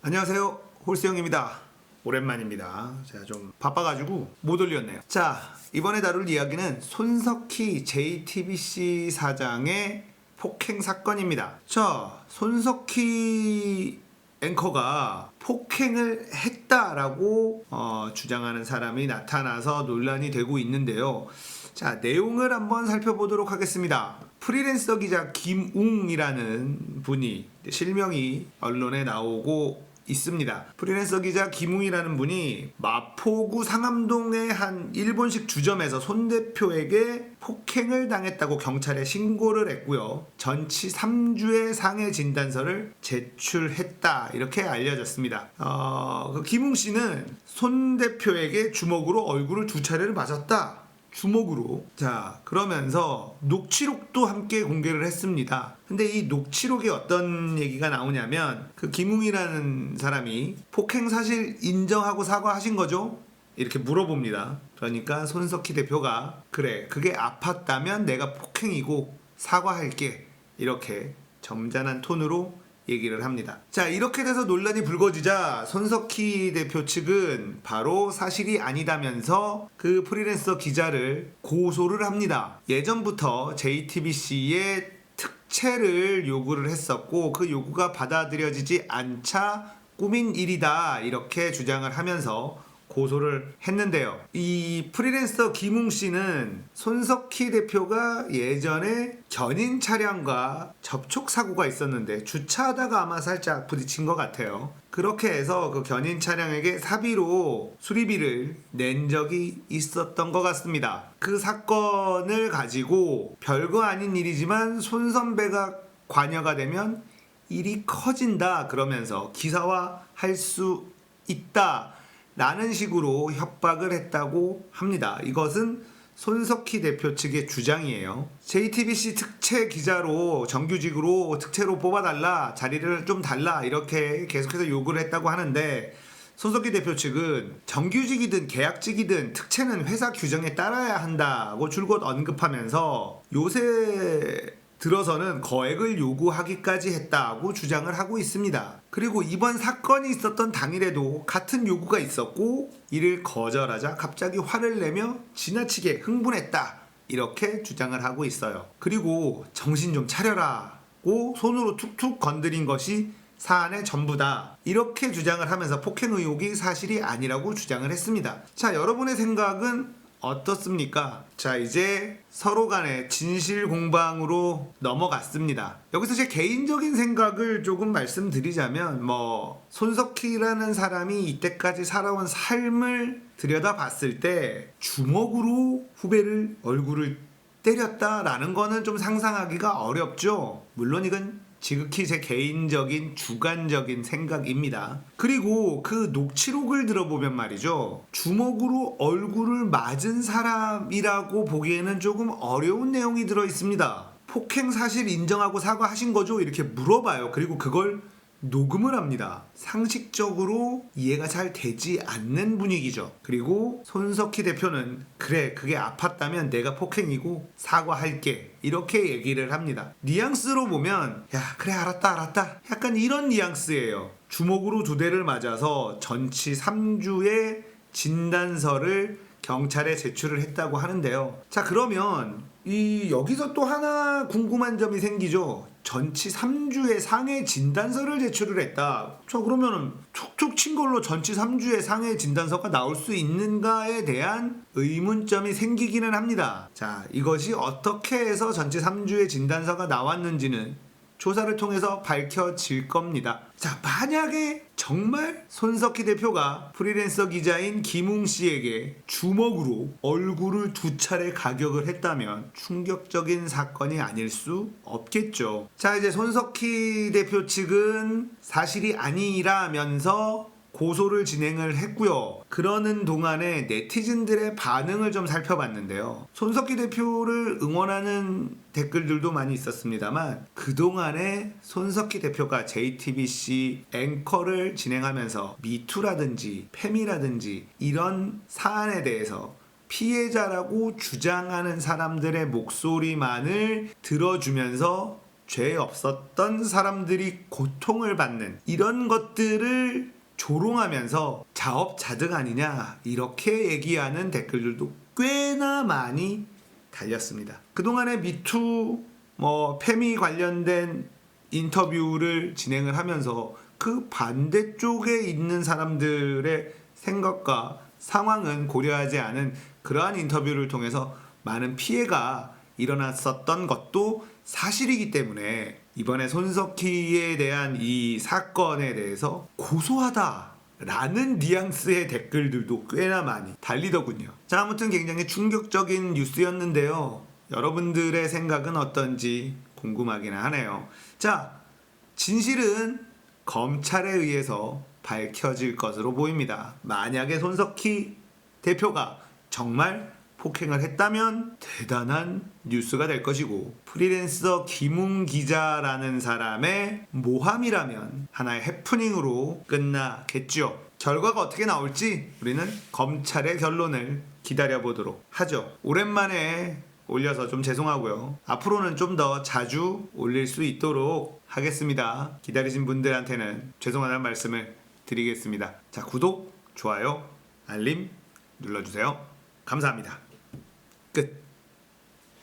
안녕하세요, 홀스형입니다. 오랜만입니다. 제가 좀 바빠가지고 못 올렸네요. 자, 이번에 다룰 이야기는 손석희 JTBC 사장의 폭행 사건입니다. 자, 손석희 앵커가 폭행을 했다라고 주장하는 사람이 나타나서 논란이 되고 있는데요. 자, 내용을 한번 살펴보도록 하겠습니다. 프리랜서 기자 김웅이라는 분이 실명이 언론에 나오고 있습니다. 프리랜서 기자 김웅이라는 분이 마포구 상암동의 한 일본식 주점에서 손 대표에게 폭행을 당했다고 경찰에 신고를 했고요. 전치 3주의 상해 진단서를 제출했다, 이렇게 알려졌습니다. 그 김웅 씨는 손 대표에게 주먹으로 얼굴을 2차례를 맞았다. 주먹으로. 자, 그러면서 녹취록도 함께 공개를 했습니다. 근데 이 녹취록에 어떤 얘기가 나오냐면, 그 김웅이라는 사람이 폭행 사실 인정하고 사과하신 거죠? 이렇게 물어봅니다. 그러니까 손석희 대표가 그래, 그게 아팠다면 내가 폭행이고 사과할게, 이렇게 점잖은 톤으로 얘기를 합니다. 자, 이렇게 돼서 논란이 불거지자 손석희 대표 측은 바로 사실이 아니다면서 그 프리랜서 기자를 고소를 합니다. 예전부터 JTBC의 특채를 요구를 했었고, 그 요구가 받아들여지지 않자 꾸민 일이다, 이렇게 주장을 하면서 고소를 했는데요. 이 프리랜서 김웅 씨는 손석희 대표가 예전에 견인 차량과 접촉 사고가 있었는데 주차하다가 아마 살짝 부딪힌 것 같아요. 그렇게 해서 그 견인 차량에게 사비로 수리비를 낸 적이 있었던 것 같습니다. 그 사건을 가지고 별거 아닌 일이지만 손 선배가 관여가 되면 일이 커진다, 그러면서 기사화할 수 있다 라는 식으로 협박을 했다고 합니다. 이것은 손석희 대표 측의 주장이에요. JTBC 특채 기자로 정규직으로 특채로 뽑아달라, 자리를 좀 달라, 이렇게 계속해서 요구를 했다고 하는데, 손석희 대표 측은 정규직이든 계약직이든 특채는 회사 규정에 따라야 한다고 줄곧 언급하면서 요새 들어서는 거액을 요구하기까지 했다고 주장을 하고 있습니다. 그리고 이번 사건이 있었던 당일에도 같은 요구가 있었고, 이를 거절하자 갑자기 화를 내며 지나치게 흥분했다, 이렇게 주장을 하고 있어요. 그리고 정신 좀 차려라고 손으로 툭툭 건드린 것이 사안의 전부다, 이렇게 주장을 하면서 폭행 의혹이 사실이 아니라고 주장을 했습니다. 자, 여러분의 생각은 어떻습니까? 자, 이제 서로 간의 진실 공방으로 넘어갔습니다. 여기서 제 개인적인 생각을 조금 말씀드리자면, 손석희라는 사람이 이때까지 살아온 삶을 들여다봤을 때 주먹으로 후배를 얼굴을 때렸다라는 거는 좀 상상하기가 어렵죠. 물론 이건 지극히 제 개인적인 주관적인 생각입니다. 그리고 그 녹취록을 들어보면 말이죠, 주먹으로 얼굴을 맞은 사람이라고 보기에는 조금 어려운 내용이 들어있습니다. 폭행 사실 인정하고 사과하신 거죠? 이렇게 물어봐요. 그리고 그걸 녹음을 합니다. 상식적으로 이해가 잘 되지 않는 분위기죠. 그리고 손석희 대표는 그래, 그게 아팠다면 내가 폭행이고 사과할게, 이렇게 얘기를 합니다. 뉘앙스로 보면 야, 그래, 알았다 약간 이런 뉘앙스예요. 주먹으로 2대를 맞아서 전치 3주의 진단서를 경찰에 제출을 했다고 하는데요. 자, 그러면 여기서 또 하나 궁금한 점이 생기죠. 전치 3주의 상해 진단서를 제출을 했다. 자, 그러면은 툭툭 친 걸로 전치 3주의 상해 진단서가 나올 수 있는가에 대한 의문점이 생기기는 합니다. 자, 이것이 어떻게 해서 전치 3주의 진단서가 나왔는지는 조사를 통해서 밝혀질 겁니다. 자, 만약에 정말 손석희 대표가 프리랜서 기자인 김웅 씨에게 주먹으로 얼굴을 2차례 가격을 했다면 충격적인 사건이 아닐 수 없겠죠. 자, 이제 손석희 대표 측은 사실이 아니라면서 고소를 진행을 했고요. 그러는 동안에 네티즌들의 반응을 좀 살펴봤는데요. 손석희 대표를 응원하는 댓글들도 많이 있었습니다만, 그동안에 손석희 대표가 JTBC 앵커를 진행하면서 미투라든지 페미라든지 이런 사안에 대해서 피해자라고 주장하는 사람들의 목소리만을 들어주면서 죄 없었던 사람들이 고통을 받는 이런 것들을 조롱하면서 자업자득 아니냐 이렇게 얘기하는 댓글들도 꽤나 많이 달렸습니다. 그동안에 미투 페미 관련된 인터뷰를 진행을 하면서 그 반대쪽에 있는 사람들의 생각과 상황은 고려하지 않은 그러한 인터뷰를 통해서 많은 피해가 일어났었던 것도 사실이기 때문에 이번에 손석희에 대한 이 사건에 대해서 고소하다라는 뉘앙스의 댓글들도 꽤나 많이 달리더군요. 자, 아무튼 굉장히 충격적인 뉴스였는데요. 여러분들의 생각은 어떤지 궁금하기는 하네요. 자, 진실은 검찰에 의해서 밝혀질 것으로 보입니다. 만약에 손석희 대표가 정말 폭행을 했다면 대단한 뉴스가 될 것이고, 프리랜서 김웅 기자라는 사람의 모함이라면 하나의 해프닝으로 끝나겠죠. 결과가 어떻게 나올지 우리는 검찰의 결론을 기다려보도록 하죠. 오랜만에 올려서 좀 죄송하고요. 앞으로는 좀 더 자주 올릴 수 있도록 하겠습니다. 기다리신 분들한테는 죄송하다는 말씀을 드리겠습니다. 자, 구독, 좋아요, 알림 눌러주세요. 감사합니다. 끝.